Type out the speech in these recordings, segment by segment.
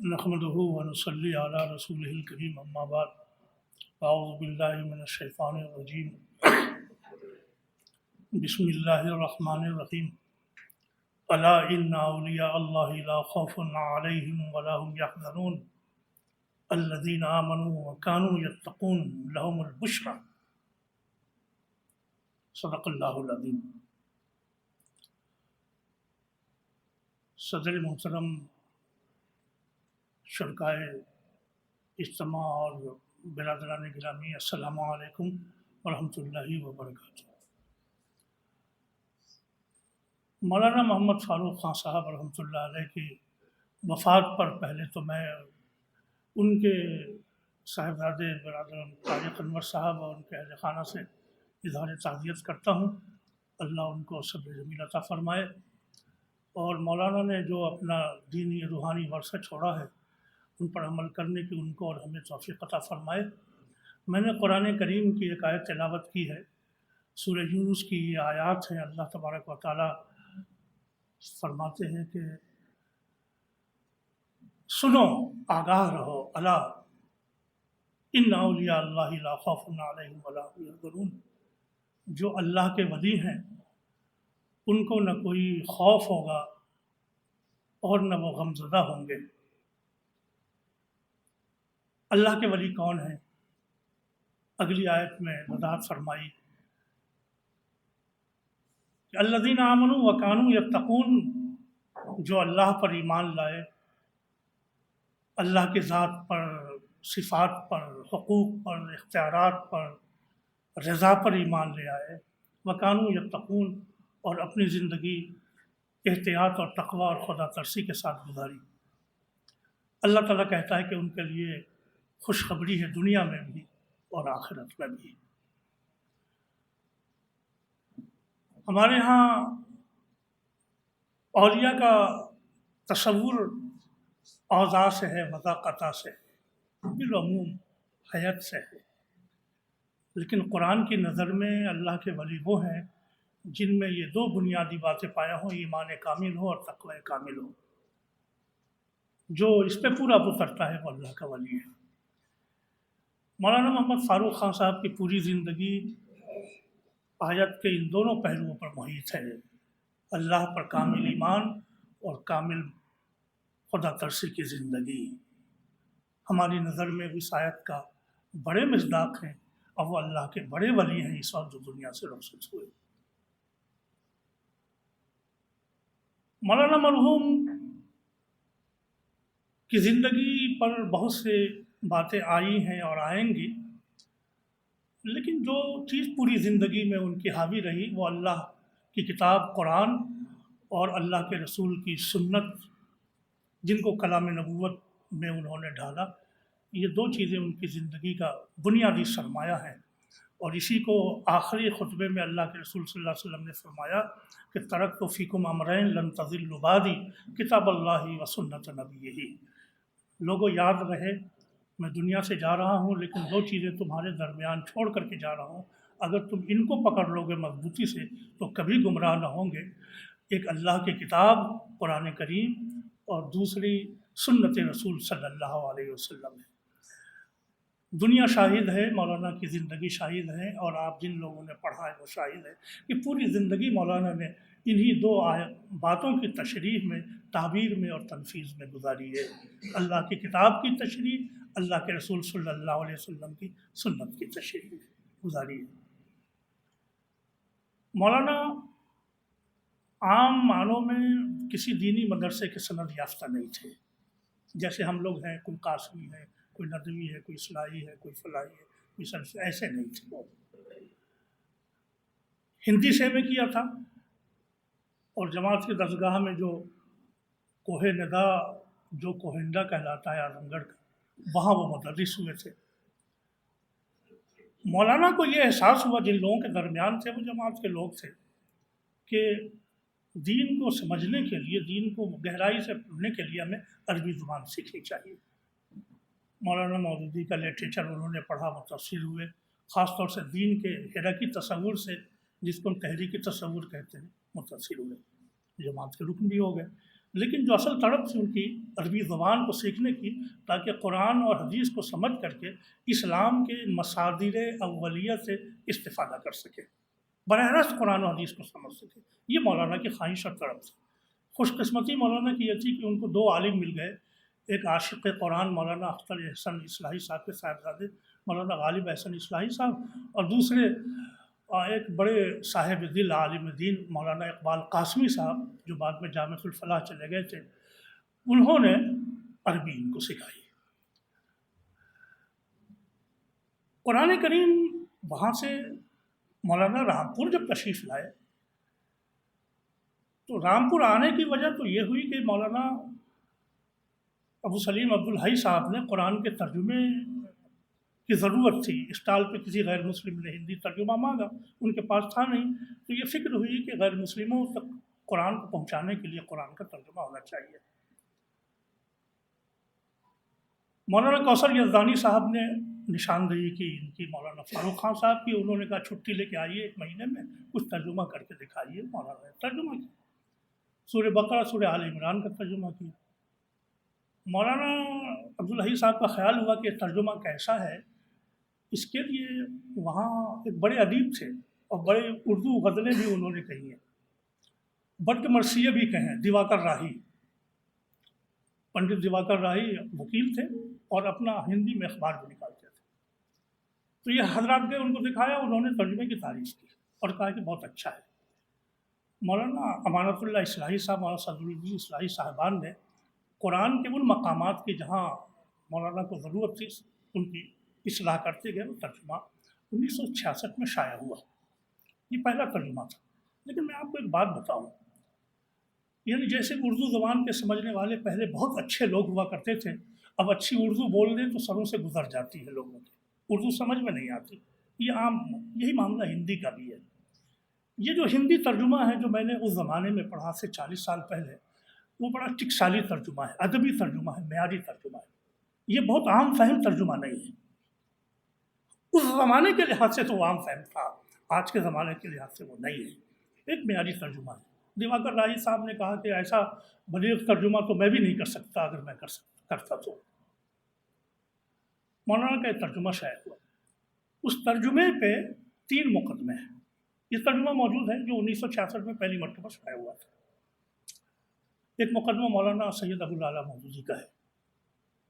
نحمده ونصلي على رسوله الكريم اما بعد اعوذ باللہ من الشیطان الرجیم بسم اللہ الرحمن الرحیم الا ان اولیاء اللہ لا خوف علیہم ولا هم يحزنون الذين آمنوا وكانوا يتقون لهم البشرى صدق اللہ العظیم۔ صدر محترم، شرکائے اجتماع اور برادران گرامی، السلام علیکم ورحمۃ اللہ وبرکاتہ۔ مولانا محمد فاروق خان صاحب رحمۃ اللہ علیہ کی وفات پر پہلے تو میں ان کے صاحبزادے برادر طارق انور صاحب اور ان کے اہل خانہ سے اظہار تعزیت کرتا ہوں۔ اللہ ان کو صبر جمیل عطا فرمائے، اور مولانا نے جو اپنا دینی روحانی ورثہ چھوڑا ہے ان پر عمل کرنے کی ان کو اور ہمیں توفیق عطا فرمائے۔ میں نے قرآن کریم کی ایک آیت تلاوت کی ہے، سورہ یونس کی یہ آیات ہیں۔ اللہ تبارک و تعالیٰ فرماتے ہیں کہ سنو، آگاہ رہو، الا ان اولیاء اللہ لا خوف علیہم ولا هم يحزنون، جو اللہ کے ولی ہیں ان کو نہ کوئی خوف ہوگا اور نہ وہ غمزدہ ہوں گے۔ اللہ کے ولی کون ہیں؟ اگلی آیت میں وضاحت فرمائی کہ الذین آمنوا وکانوا یتقون، جو اللہ پر ایمان لائے، اللہ کے ذات پر، صفات پر، حقوق پر، اختیارات پر، رضا پر ایمان لے آئے، وکانوا یتقون، اور اپنی زندگی احتیاط اور تقوی اور خدا ترسی کے ساتھ گزاری۔ اللہ تعالیٰ کہتا ہے کہ ان کے لیے خوشخبری ہے دنیا میں بھی اور آخرت میں بھی۔ ہمارے ہاں اولیاء کا تصور اوضاع سے ہے، وضاقتہ سے، بالعموم حیت سے ہے، لیکن قرآن کی نظر میں اللہ کے ولی وہ ہیں جن میں یہ دو بنیادی باتیں پایا ہوں، ایمان کامل ہو اور تقوی کامل ہو۔ جو اس پہ پورا اترتا ہے وہ اللہ کا ولی ہے۔ مولانا محمد فاروق خان صاحب کی پوری زندگی آیت کے ان دونوں پہلوؤں پر محیط ہے، اللہ پر کامل ایمان اور کامل خدا ترسی کی زندگی۔ ہماری نظر میں اس آیت کا بڑے مصداق ہیں اور وہ اللہ کے بڑے ولی ہیں اس وقت جو دنیا سے رخصت ہوئے۔ مولانا مرحوم کی زندگی پر بہت سے باتیں آئی ہیں اور آئیں گی، لیکن جو چیز پوری زندگی میں ان کی حاوی رہی وہ اللہ کی کتاب قرآن اور اللہ کے رسول کی سنت، جن کو کلام نبوت میں انہوں نے ڈھالا۔ یہ دو چیزیں ان کی زندگی کا بنیادی سرمایہ ہیں، اور اسی کو آخری خطبے میں اللہ کے رسول صلی اللہ علیہ وسلم نے فرمایا کہ ترکت فیکم امرین لن تضلوا بعدی کتاب اللہ و سنت نبیہ۔ لوگوں یاد رہے، میں دنیا سے جا رہا ہوں لیکن دو چیزیں تمہارے درمیان چھوڑ کر کے جا رہا ہوں، اگر تم ان کو پکڑ لو گے مضبوطی سے تو کبھی گمراہ نہ ہوں گے۔ ایک اللہ کی کتاب قرآن کریم اور دوسری سنت رسول صلی اللہ علیہ وسلم ہے۔ دنیا شاہد ہے، مولانا کی زندگی شاہد ہے، اور آپ جن لوگوں نے پڑھا ہے وہ شاہد ہے کہ پوری زندگی مولانا نے انہی دو باتوں کی تشریح میں، تعبیر میں اور تنفیذ میں گزاری ہے۔ اللہ کی کتاب کی تشریح، اللہ کے رسول صلی اللہ علیہ وسلم کی سنت کی تشریح میں گزاری ہے۔ مولانا عام معنوں میں کسی دینی مدرسے کے سند یافتہ نہیں تھے، جیسے ہم لوگ ہیں، کوئی قاسمی ہے، کوئی ندوی ہے، کوئی اصلاحی ہے، کوئی فلاحی ہے، کوئی سلفی، ایسے نہیں تھے۔ ہندی سے میں کیا تھا، اور جماعت کی درسگاہ میں جو کوہ ندا، جو کوہندہ کہلاتا ہے اعظم گڑھ کا، وہاں وہ مدرس ہوئے تھے۔ مولانا کو یہ احساس ہوا، جن لوگوں کے درمیان تھے وہ جماعت کے لوگ تھے، کہ دین کو سمجھنے کے لیے، دین کو گہرائی سے پڑھنے کے لیے ہمیں عربی زبان سیکھنی چاہیے۔ مولانا مودودی کا لٹریچر انہوں نے پڑھا، متاثر ہوئے، خاص طور سے دین کے حرکی تصور سے، جس کو ہم تحریکی تصور کہتے ہیں، متاثر ہوئے، جماعت کے رکن بھی ہو گئے۔ لیکن جو اصل طلب تھی ان کی عربی زبان کو سیکھنے کی، تاکہ قرآن اور حدیث کو سمجھ کر کے اسلام کے مصادر اولیہ سے استفادہ کر سکے، براہ راست قرآن و حدیث کو سمجھ سکے۔ یہ مولانا کی خواہش اور طلب تھی۔ خوش قسمتی مولانا کی یہ تھی کہ ان کو دو عالم مل گئے، ایک عاشق قرآن مولانا اختر احسن اصلاحی صاحب کے صاحبزادے مولانا غالب احسن اصلاحی صاحب، اور دوسرے ایک بڑے صاحب دل عالم دین مولانا اقبال قاسمی صاحب، جو بعد میں جامعۃ الفلاح چلے گئے تھے۔ انہوں نے عربی ان کو سکھائی۔ قرآن کریم وہاں سے مولانا رامپور جب تشریف لائے تو رامپور آنے کی وجہ تو یہ ہوئی کہ مولانا ابو سلیم عبدالحی صاحب نے قرآن کے ترجمے کی ضرورت تھی۔ اسٹال پہ کسی غیر مسلم نے ہندی ترجمہ مانگا، ان کے پاس تھا نہیں، تو یہ فکر ہوئی کہ غیر مسلموں تک قرآن کو پہنچانے کے لیے قرآن کا ترجمہ ہونا چاہیے۔ مولانا کوثر یزدانی صاحب نے نشاندہی کی ان کی مولانا فاروق خان صاحب کی، انہوں نے کہا چھٹی لے کے آئیے 1 مہینے میں، کچھ ترجمہ کر کے دکھائیے۔ مولانا نے ترجمہ کیا، سورہ بقرہ سورہ آل عمران کا ترجمہ کیا۔ مولانا عبدالحی صاحب کا خیال ہوا کہ ترجمہ کیسا ہے، اس کے لیے وہاں ایک بڑے ادیب تھے اور بڑے اردو غزلیں بھی انہوں نے کہی ہیں، برق مرثیہ بھی کہیں، دیواکر راہی، پنڈت دیواکر راہی وکیل تھے اور اپنا ہندی میں اخبار بھی نکالتے تھے۔ تو یہ حضرات نے ان کو دکھایا، انہوں نے ترجمے کی تعریف کی اور کہا کہ بہت اچھا ہے۔ مولانا امانت اللہ اصلاحی صاحب، مولانا صدر الدین اصلاحی صاحبان نے قرآن کے ان مقامات کی جہاں مولانا کو ضرورت تھی ان کی اصلاح کرتے گئے، وہ ترجمہ 1966 میں شائع ہوا۔ یہ پہلا ترجمہ تھا۔ لیکن میں آپ کو ایک بات بتاؤں، یعنی جیسے اردو زبان کے سمجھنے والے پہلے بہت اچھے لوگ ہوا کرتے تھے، اب اچھی اردو بول دیں تو سروں سے گزر جاتی ہے لوگوں کی، اردو سمجھ میں نہیں آتی۔ یہ عام یہی معاملہ ہندی کا بھی ہے۔ یہ جو ہندی ترجمہ ہے جو میں نے اس زمانے میں پڑھا سے 40 سال پہلے، وہ بڑا ٹکسالی ترجمہ ہے، ادبی ترجمہ ہے، معیاری ترجمہ ہے۔ یہ بہت عام فہم ترجمہ نہیں ہے۔ اس زمانے کے لحاظ سے تو وہ عام فہم تھا، آج کے زمانے کے لحاظ سے وہ نہیں ہے، ایک معیاری ترجمہ ہے۔ دیواکر راہی صاحب نے کہا کہ ایسا بلیغ ترجمہ تو میں بھی نہیں کر سکتا، اگر میں کرتا تو۔ مولانا کا ایک ترجمہ شائع ہوا، اس ترجمے پہ 3 مقدمے ہیں۔ یہ ترجمہ موجود ہے جو 1966 میں پہلی مرتبہ شائع ہوا تھا۔ ایک مقدمہ مولانا سید ابو الاعلیٰ مودودی کا ہے،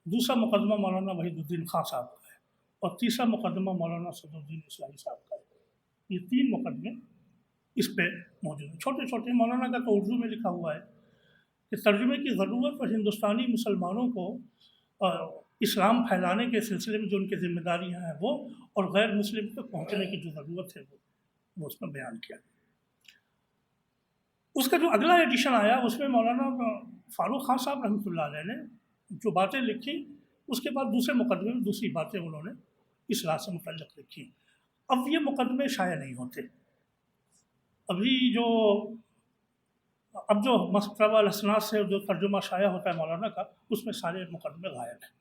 دوسرا مقدمہ مولانا وحید الدین خان صاحب کا ہے، اور تیسرا مقدمہ مولانا صدر الدین اصلاحی صاحب کا ہے۔ یہ 3 مقدمے اس پہ موجود ہیں، چھوٹے چھوٹے۔ مولانا کا تو اردو میں لکھا ہوا ہے کہ ترجمے کی ضرورت اور ہندوستانی مسلمانوں کو اسلام پھیلانے کے سلسلے میں جو ان کی ذمہ داریاں ہیں وہ، اور غیر مسلم تک پہنچنے کی جو ضرورت ہے وہ اس میں بیان کیا۔ اس کا جو اگلا ایڈیشن آیا اس میں مولانا فاروق خان صاحب رحمۃ اللہ علیہ نے جو باتیں لکھی، اس کے بعد دوسرے مقدمے میں دوسری باتیں انہوں نے اصلاح سے متعلق لکھی۔ اب یہ مقدمے شائع نہیں ہوتے، ابھی اب جو مکتبہ الاسناد سے جو ترجمہ شائع ہوتا ہے مولانا کا، اس میں سارے مقدمے غائب ہیں،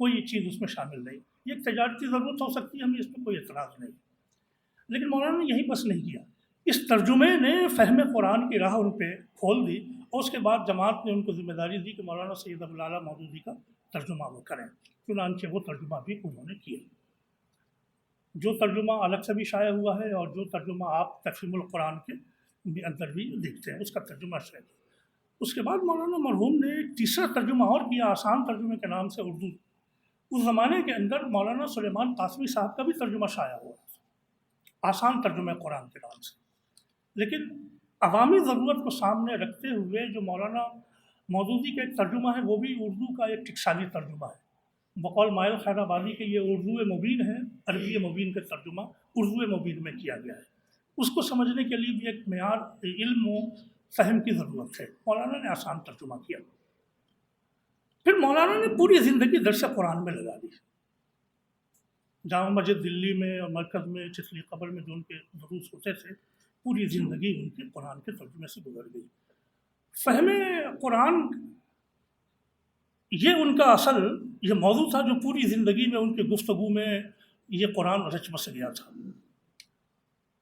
کوئی چیز اس میں شامل نہیں۔ یہ ایک تجارتی ضرورت ہو سکتی ہے، ہمیں اس پہ کوئی اعتراض نہیں، لیکن مولانا نے یہی بس نہیں کیا۔ اس ترجمے نے فہم قرآن کی راہ ان پہ کھول دی، اور اس کے بعد جماعت نے ان کو ذمہ داری دی کہ مولانا سید ابو الاعلیٰ مودودی کا ترجمہ وہ کریں، چنانچہ وہ ترجمہ بھی انہوں نے کیا۔ جو ترجمہ الگ سے بھی شائع ہوا ہے اور جو ترجمہ آپ تفہیم القرآن کے اندر بھی دیکھتے ہیں، اس کا ترجمہ شائع ہے۔ اس کے بعد مولانا مرحوم نے ایک تیسرا ترجمہ اور کیا، آسان ترجمے کے نام سے اردو۔ اس زمانے کے اندر مولانا سلیمان قاسمی صاحب کا بھی ترجمہ شائع ہوا، آسان ترجمہ قرآن کے نام سے۔ لیکن عوامی ضرورت کو سامنے رکھتے ہوئے جو مولانا مودودی کا ایک ترجمہ ہے، وہ بھی اردو کا ایک ٹکسالی ترجمہ ہے۔ بقول مائل خیر آبادی کے یہ اردو مبین ہے، عربی مبین کا ترجمہ اردو مبین میں کیا گیا ہے۔ اس کو سمجھنے کے لیے بھی ایک معیار علم و فہم کی ضرورت ہے، مولانا نے آسان ترجمہ کیا۔ پھر مولانا نے پوری زندگی درس قرآن میں لگا دی۔ جامع مسجد دلی میں اور مرکز میں چتلی قبر میں جو ان کے دروس ہوتے تھے، پوری زندگی ان کے قرآن کے ترجمے سے گزر گئی۔ فہم قرآن یہ ان کا اصل یہ موضوع تھا جو پوری زندگی میں ان کے گفتگو میں یہ قرآن رچ بس گیا تھا۔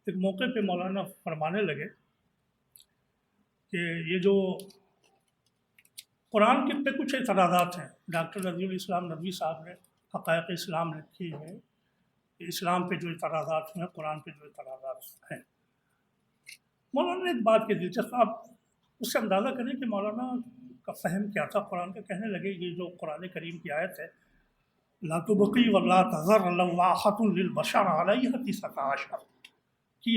ایک موقع پہ مولانا فرمانے لگے کہ یہ جو قرآن کے پہ کچھ اعتراضات ہیں. ڈاکٹر رضی الاسلام ندوی صاحب نے حقائق اسلام لکھی ہے کہ اسلام پہ جو اعتراضات ہیں، قرآن پہ جو اعتراضات ہیں. مولانا نے ایک بات کی دلچسپ، آپ اس سے اندازہ کریں کہ مولانا کا فہم کیا تھا قرآن کا. کہنے لگے یہ جو قرآن کریم کی آیت ہے لا تبقی ولا تذر لواحۃ للبشر علیہ تسعۃ عشر، کہ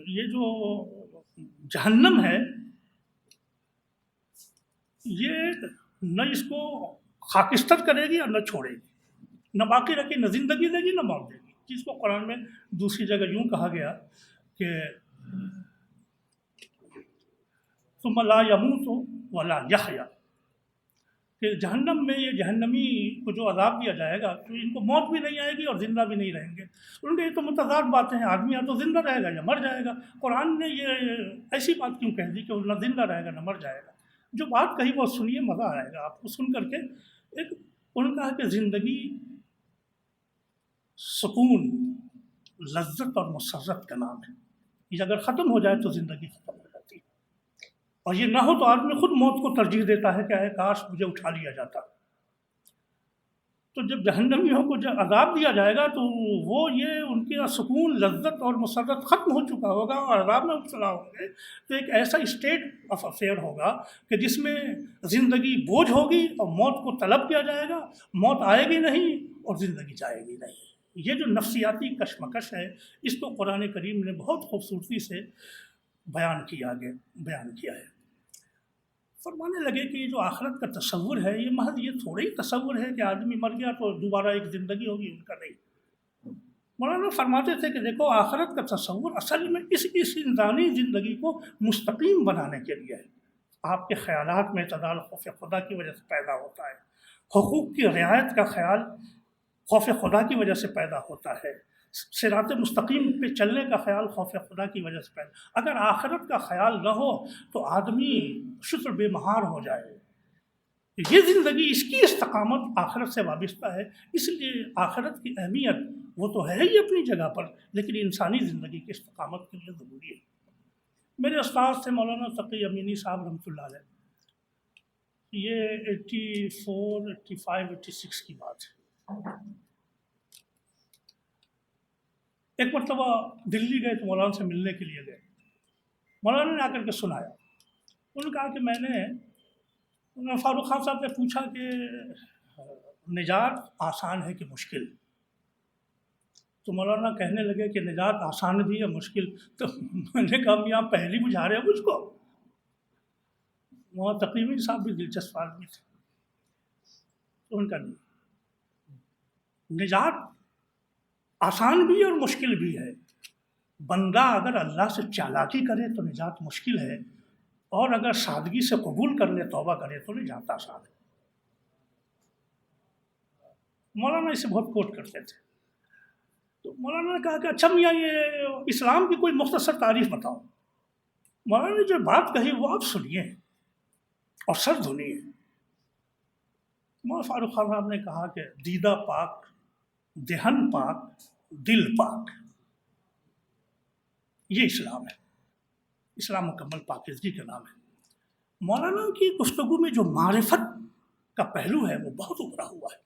یہ جو جہنم ہے یہ نہ اس کو خاکستر کرے گی اور نہ چھوڑے گی، نہ باقی رکھے، نہ زندگی دے گی نہ موت دے گی. جس کو قرآن میں دوسری جگہ یوں کہا گیا کہ ثم لا يموت ولا يحيا، کہ جہنم میں یہ جہنمی کو جو عذاب دیا جائے گا تو ان کو موت بھی نہیں آئے گی اور زندہ بھی نہیں رہیں گے. ان کے یہ تو متضاد باتیں ہیں، آدمی یا تو زندہ رہے گا یا مر جائے گا. قرآن نے یہ ایسی بات کیوں کہہ دی کہ وہ نہ زندہ رہے گا نہ مر جائے گا؟ جو بات کہی وہ سنیے، مزہ آئے گا آپ کو سن کر کے. ایک ان کا ہے کہ زندگی سکون، لذت اور مسرت کا نام ہے. یہ اگر ختم ہو جائے تو زندگی ختم ہو جاتی ہے، اور یہ نہ ہو تو آدمی خود موت کو ترجیح دیتا ہے کہ اے کاش مجھے اٹھا لیا جاتا. تو جب جہنمیوں کو جب عذاب دیا جائے گا تو وہ یہ ان کے سکون، لذت اور مسرت ختم ہو چکا ہوگا اور عذاب میں مبتلا ہوں گے. تو ایک ایسا اسٹیٹ آف افیئر ہوگا کہ جس میں زندگی بوجھ ہوگی اور موت کو طلب کیا جائے گا، موت آئے گی نہیں اور زندگی جائے گی نہیں. یہ جو نفسیاتی کشمکش ہے اس کو قرآن کریم نے بہت خوبصورتی سے بیان کیا ہے. فرمانے لگے کہ یہ جو آخرت کا تصور ہے یہ محض یہ تھوڑا ہی تصور ہے کہ آدمی مر گیا تو دوبارہ ایک زندگی ہوگی، ان کا نہیں. مولانا فرماتے تھے کہ دیکھو آخرت کا تصور اصل میں اس انسانی زندگی کو مستقیم بنانے کے لیے ہے. آپ کے خیالات میں اعتدال خوف خدا کی وجہ سے پیدا ہوتا ہے، حقوق کی رعایت کا خیال خوف خدا کی وجہ سے پیدا ہوتا ہے، صراط مستقیم پہ چلنے کا خیال خوف خدا کی وجہ سے پیدا. اگر آخرت کا خیال نہ ہو تو آدمی شتر بے مہار ہو جائے. یہ زندگی، اس کی استقامت آخرت سے وابستہ ہے. اس لیے آخرت کی اہمیت وہ تو ہے ہی اپنی جگہ پر، لیکن انسانی زندگی کی استقامت کے لیے ضروری ہے. میرے استاد تھے مولانا تقی امینی صاحب رحمۃ اللہ علیہ. یہ 84، 85، 86 کی بات ہے. ایک مرتبہ دلی گئے تو مولانا سے ملنے کے لیے گئے. مولانا نے آ کر کے سنایا. انہوں نے کہا کہ میں نے فاروق خان صاحب نے پوچھا کہ نجات آسان ہے کہ مشکل؟ تو مولانا کہنے لگے کہ نجات آسان بھی ہے مشکل. تو میں نے کہا یہاں پہلی بجھا رہے ہیں مجھ کو. وہاں تقریباً صاحب بھی دلچسپ آدمی تھے. تو ان کا نہیں، نجات آسان بھی اور مشکل بھی ہے. بندہ اگر اللہ سے چالاکی کرے تو نجات مشکل ہے، اور اگر سادگی سے قبول کر لے، توبہ کرے تو نجات آسان ہے. مولانا اسے بہت کوٹ کرتے تھے. تو مولانا نے کہا کہ اچھا میاں یہ اسلام کی کوئی مختصر تعریف بتاؤ. مولانا نے جو بات کہی وہ آپ سنیے اور سر دھنیے. مولانا فاروق خان صاحب نے کہا کہ دیدہ پاک، دہن پاک، دل پاک، یہ اسلام ہے. اسلام مکمل پاکیزگی کا نام ہے. مولانا کی گفتگو میں جو معرفت کا پہلو ہے وہ بہت ابھرا ہوا ہے.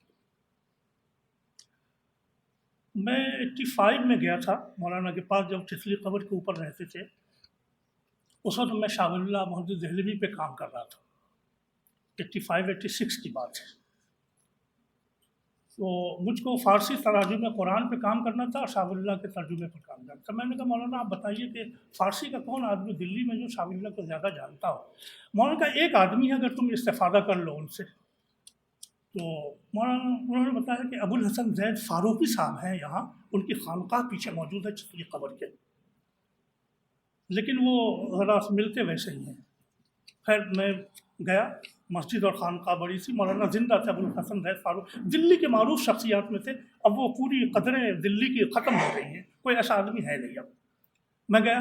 میں 85 میں گیا تھا مولانا کے پاس جب چتلی قبر کے اوپر رہتے تھے. اس وقت میں شاہ ولی اللہ محمد دہلوی پہ کام کر رہا تھا. 85-86 کی بات ہے. تو مجھ کو فارسی تراجم قرآن پہ کام کرنا تھا اور شاہ ولی اللہ کے ترجمے پر کام کرنا تھا. میں نے کہا مولانا آپ بتائیے کہ فارسی کا کون آدمی دلی میں جو شاہ ولی اللہ کو زیادہ جانتا ہو؟ مولانا کا ایک آدمی ہے، اگر تم استفادہ کر لو ان سے. تو مولانا انہوں نے بتایا کہ ابو الحسن زید فاروقی صاحب ہیں یہاں، ان کی خانقاہ پیچھے موجود ہے چتلی قبر کے، لیکن وہ ذرا ملتے ویسے ہی ہیں. خیر میں گیا، مسجد اور خانقاہ بڑی سی. مولانا زندہ تھے ابو الحسن زید فاروق، دلی کے معروف شخصیات میں تھے. اب وہ پوری قدریں دلی کی ختم ہو گئی ہیں، کوئی ایسا آدمی ہے نہیں اب. میں گیا،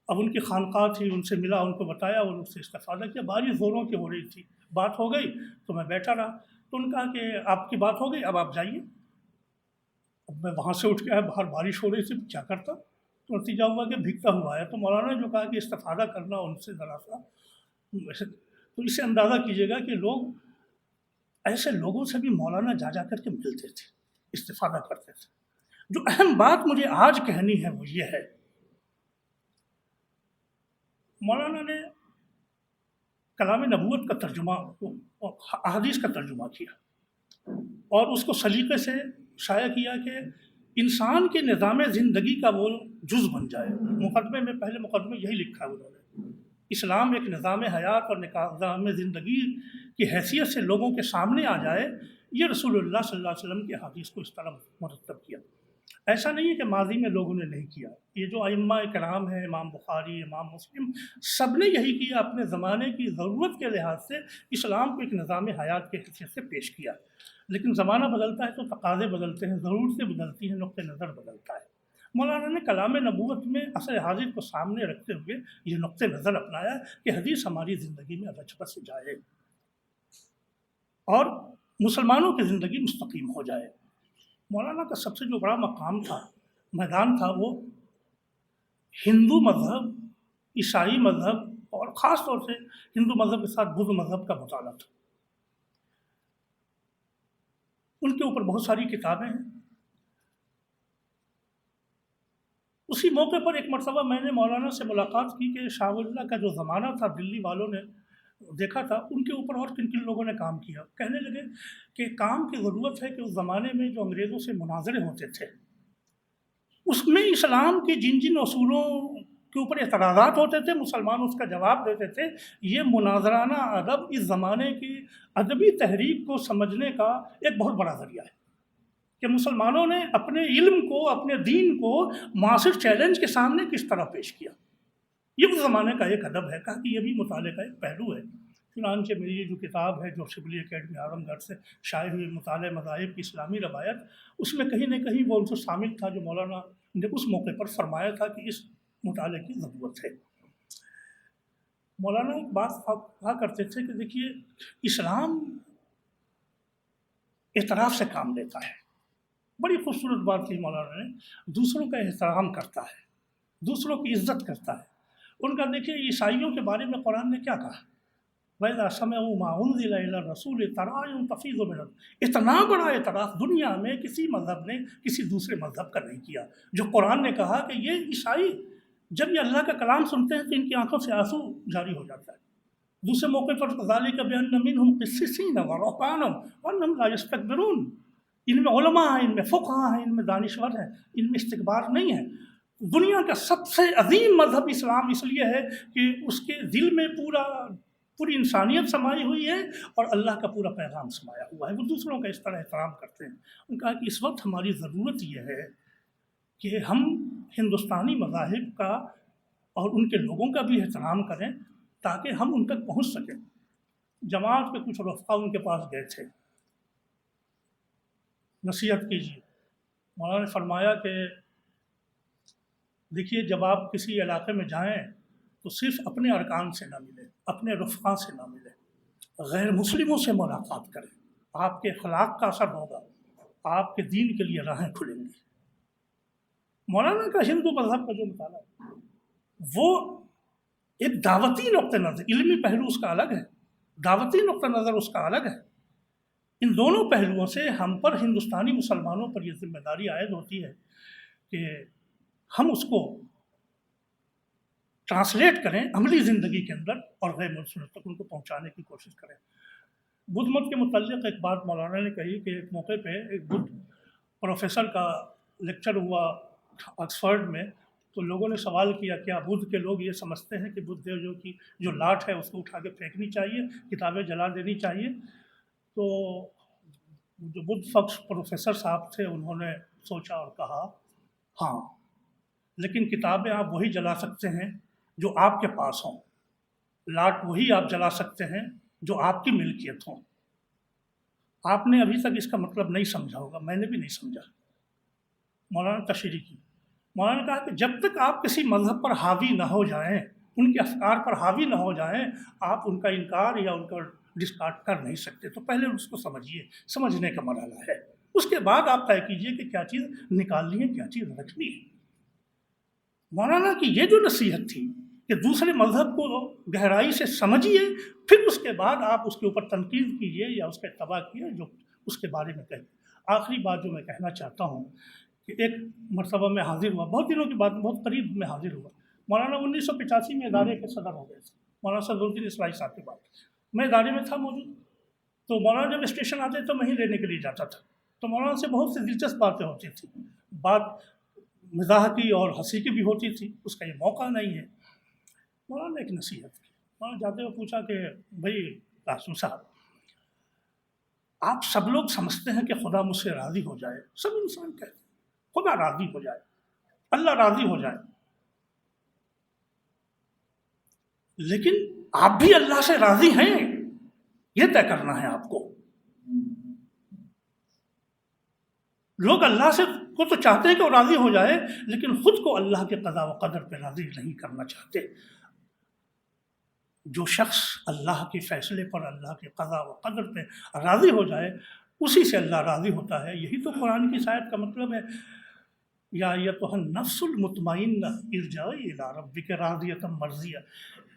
اب ان کی خانقاہ تھی، ان سے ملا، ان کو بتایا، ان سے استفادہ کیا. بارش زوروں کی ہو رہی تھی، بات ہو گئی تو میں بیٹھا رہا. تو ان کہا کہ آپ کی بات ہو گئی، اب آپ جائیے. اب میں وہاں سے اٹھ کے آیا، باہر بارش ہو رہی تھی، کیا کرتا. تو نتیجہ ہوا کہ بھیگتا ہوا آیا. تو مولانا نے جو کہا کہ استفادہ کرنا ان سے ذرا سا. تو اس سے اندازہ کیجیے گا کہ لوگ ایسے لوگوں سے بھی مولانا جا جا کر کے ملتے تھے، استفادہ کرتے تھے۔ جو اہم بات مجھے آج کہنی ہے وہ یہ ہے، مولانا نے کلام نبوت کا ترجمہ، احادیث کا ترجمہ کیا اور اس کو سلیقے سے شائع کیا کہ انسان کے نظام زندگی کا وہ جز بن جائے۔ مقدمے میں، پہلے مقدمے یہی لکھا ہے انہوں نے، اسلام ایک نظام حیات اور نظام زندگی کی حیثیت سے لوگوں کے سامنے آ جائے، یہ رسول اللہ صلی اللہ علیہ وسلم کی حدیث کو اس طرح مرتب کیا۔ ایسا نہیں ہے کہ ماضی میں لوگوں نے نہیں کیا، یہ جو ائمہ کرام ہیں، امام بخاری، امام مسلم، سب نے یہی کیا، اپنے زمانے کی ضرورت کے لحاظ سے اسلام کو ایک نظام حیات کی حیثیت سے پیش کیا۔ لیکن زمانہ بدلتا ہے تو تقاضے بدلتے ہیں، ضرورتیں بدلتی ہیں، نقطہ نظر بدلتا ہے۔ مولانا نے کلام نبوت میں عصر حاضر کو سامنے رکھتے ہوئے یہ نقطہ نظر اپنایا کہ حدیث ہماری زندگی میں رچ بس جائے اور مسلمانوں کی زندگی مستقیم ہو جائے۔ مولانا کا سب سے جو بڑا مقام تھا، میدان تھا، وہ ہندو مذہب، عیسائی مذہب اور خاص طور سے ہندو مذہب کے ساتھ بدھ مذہب کا مطالعہ تھا۔ ان کے اوپر بہت ساری کتابیں ہیں۔ اسی موقع پر ایک مرتبہ میں نے مولانا سے ملاقات کی کہ شاہ ولی اللہ کا جو زمانہ تھا، دلی والوں نے دیکھا تھا، ان کے اوپر اور کن کن لوگوں نے کام کیا۔ کہنے لگے کہ کام کی ضرورت ہے کہ اس زمانے میں جو انگریزوں سے مناظرے ہوتے تھے، اس میں اسلام کے جن جن اصولوں کے اوپر اعتراضات ہوتے تھے، مسلمان اس کا جواب دیتے تھے۔ یہ مناظرانہ ادب اس زمانے کی ادبی تحریک کو سمجھنے کا ایک بہت بڑا ذریعہ ہے کہ مسلمانوں نے اپنے علم کو، اپنے دین کو معاصر چیلنج کے سامنے کس طرح پیش کیا۔ یہ اس زمانے کا ایک ادب ہے، کہا کہ یہ بھی مطالعے کا ایک پہلو ہے۔ چنانچہ میری یہ جو کتاب ہے جو شبلی اکیڈمی اعظم گڑھ سے شائع ہوئی، مطالعہ مذاہب کی اسلامی روایت، اس میں کہیں نہ کہیں وہ ان سے شامل تھا جو مولانا نے اس موقع پر فرمایا تھا کہ اس مطالعے کی ضرورت ہے۔ مولانا ایک بات کہا کرتے تھے کہ دیکھیے، اسلام اعتراف سے کام لیتا ہے۔ بڑی خوبصورت بات کی مولانا نے، دوسروں کا احترام کرتا ہے، دوسروں کی عزت کرتا ہے۔ ان کا دیکھیے عیسائیوں کے بارے میں قرآن نے کیا کہا، وَإِذَا سَمِعُوا مَا أُنزِلَ إِلَى الرَّسُولِ تَرَىٰ أَعْيُنَهُمْ تَفِيضُ مِنَ الدَّمْعِ۔ اتنا بڑا اعتراف دنیا میں کسی مذہب نے کسی دوسرے مذہب کا نہیں کیا۔ جو قرآن نے کہا کہ یہ عیسائی جب یہ اللہ کا کلام سنتے ہیں تو ان کی آنکھوں سے آنسو جاری ہو جاتا ہے۔ دوسرے موقع پر ذَلِكَ بِأَنَّ مِنْهُمْ قِسِّسِينَ وَرُهْبَانًا وَأَنَّهُمْ لَا يَسْتَكْبِرُونَ۔ ان میں علماء ہیں، ان میں فقہاء ہیں، ان میں دانشور ہیں، ان میں استکبار نہیں ہے۔ دنیا کا سب سے عظیم مذہب اسلام اس لیے ہے کہ اس کے دل میں پوری انسانیت سمائی ہوئی ہے اور اللہ کا پورا پیغام سمایا ہوا ہے۔ وہ دوسروں کا اس طرح احترام کرتے ہیں۔ ان کہا کہ اس وقت ہماری ضرورت یہ ہے کہ ہم ہندوستانی مذاہب کا اور ان کے لوگوں کا بھی احترام کریں تاکہ ہم ان تک پہنچ سکیں۔ جماعت کے کچھ رفقا ان کے پاس گئے تھے، نصیحت کیجیے۔ مولانا نے فرمایا کہ دیکھیے، جب آپ کسی علاقے میں جائیں تو صرف اپنے ارکان سے نہ ملیں، اپنے رفقا سے نہ ملیں، غیر مسلموں سے ملاقات کریں۔ آپ کے اخلاق کا اثر ہوگا، آپ کے دین کے لیے راہیں کھلیں گی۔ مولانا کا ہندو مذہب کا جو مطالعہ ہے وہ ایک دعوتی نقطہ نظر، علمی پہلو اس کا الگ ہے، دعوتی نقطہ نظر اس کا الگ ہے۔ ان دونوں پہلوؤں سے ہم پر، ہندوستانی مسلمانوں پر یہ ذمہ داری عائد ہوتی ہے کہ ہم اس کو ٹرانسلیٹ کریں عملی زندگی کے اندر اور غیر مسلموں تک ان کو پہنچانے کی کوشش کریں۔ بدھ مت کے متعلق ایک بات مولانا نے کہی کہ ایک موقع پہ ایک بدھ پروفیسر کا لیکچر ہوا آکسفورڈ میں، تو لوگوں نے سوال کیا کیا بدھ کے لوگ یہ سمجھتے ہیں کہ بدھ دیو کی جو لاٹ ہے اس کو اٹھا کے پھینکنی چاہیے، کتابیں جلا دینی چاہیے؟ تو جو بدھ فقش پروفیسر صاحب تھے انہوں نے سوچا اور کہا، ہاں لیکن کتابیں آپ وہی جلا سکتے ہیں جو آپ کے پاس ہوں، لاٹ وہی آپ جلا سکتے ہیں جو آپ کی ملکیت ہوں۔ آپ نے ابھی تک اس کا مطلب نہیں سمجھا ہوگا، میں نے بھی نہیں سمجھا۔ مولانا تشریح کی، مولانا نے کہا کہ جب تک آپ کسی مذہب پر حاوی نہ ہو جائیں، ان کے افکار پر حاوی نہ ہو جائیں، آپ ان کا انکار یا ان کا ڈسکارڈ کر نہیں سکتے۔ تو پہلے اس کو سمجھیے، سمجھنے کا مرحلہ ہے، اس کے بعد آپ طے کیجیے کہ کیا چیز نکالنی ہے، کیا چیز رکھنی ہے۔ مولانا کی یہ جو نصیحت تھی کہ دوسرے مذہب کو گہرائی سے سمجھیے، پھر اس کے بعد آپ اس کے اوپر تنقید کیجیے یا اس کا اتباع کیجیے جو اس کے بارے میں کہیں۔ آخری بات جو میں کہنا چاہتا ہوں کہ ایک مرتبہ میں حاضر ہوا، بہت دنوں کی بات، بہت قریب میں حاضر ہوا۔ مولانا 1985 میں ادارے کے صدر ہو گئے تھے، مولانا صدر الدین اصلاحی صاحب کے بعد میں ادارے میں تھا موجود۔ تو مولانا جب اسٹیشن آتے تو میں ہی لینے کے لیے جاتا تھا، تو مولانا سے بہت سی دلچسپ باتیں ہوتی تھیں، بات مزاح کی اور ہنسی کی بھی ہوتی تھی، اس کا یہ موقع نہیں ہے۔ مولانا نے ایک نصیحت کی، مولانا جاتے ہوئے پوچھا کہ بھائی قاسم صاحب، آپ سب لوگ سمجھتے ہیں کہ خدا مجھ سے راضی ہو جائے، سب انسان کہتے ہیں خدا راضی ہو جائے، اللہ راضی ہو جائے، لیکن آپ بھی اللہ سے راضی ہیں، یہ طے کرنا ہے آپ کو۔ لوگ اللہ سے کو تو چاہتے ہیں کہ وہ راضی ہو جائے، لیکن خود کو اللہ کے قضا و قدر پہ راضی نہیں کرنا چاہتے۔ جو شخص اللہ کے فیصلے پر، اللہ کے قضا و قدر پہ راضی ہو جائے، اسی سے اللہ راضی ہوتا ہے۔ یہی تو قرآن کی اس آیت کا مطلب ہے، یا ایتھا النفس المطمئنہ ارجعی الی ربک راضیۃ مرضیہ۔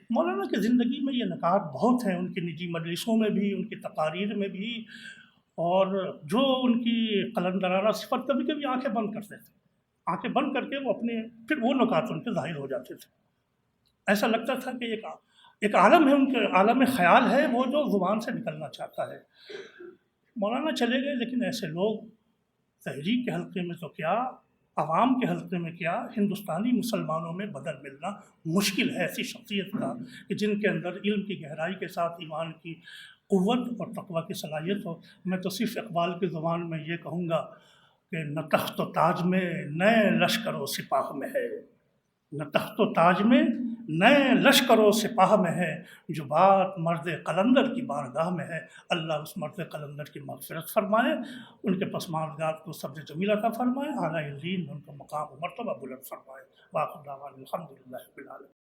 مولانا کی زندگی میں یہ نکات بہت ہیں، ان کی نجی مجلسوں میں بھی، ان کی تقاریر میں بھی، اور جو ان کی قلندرانہ صفت، کبھی کبھی آنکھیں بند کرتے تھے، آنکھیں بند کر کے وہ اپنے، پھر وہ نکات ان کے ظاہر ہو جاتے تھے۔ ایسا لگتا تھا کہ ایک عالم ہے، ان کے عالم خیال ہے وہ جو زبان سے نکلنا چاہتا ہے۔ مولانا چلے گئے، لیکن ایسے لوگ تحریک کے حلقے میں تو کیا، عوام کے حلقے میں کیا، ہندوستانی مسلمانوں میں بدل ملنا مشکل ہے ایسی شخصیت کا کہ جن کے اندر علم کی گہرائی کے ساتھ ایمان کی قوت اور تقویٰ کی صلاحیت ہو۔ میں تو صرف اقبال کی زبان میں یہ کہوں گا کہ نہ تخت و تاج میں نئے لشکر و سپاہ میں ہے، نہ تخت و تاج میں نئے لشکر و سپاہ میں ہے، جو بات مرد قلندر کی بارگاہ میں ہے۔ اللہ اس مرد قلندر کی مغفرت فرمائے، ان کے پسماندگان کو سبز جمیل عطا فرمائے، اعلیٰ علیین ان کا مقام و مرتبہ بلند فرمائے۔ وآخر دعوانا الحمدللہ رب العالمین۔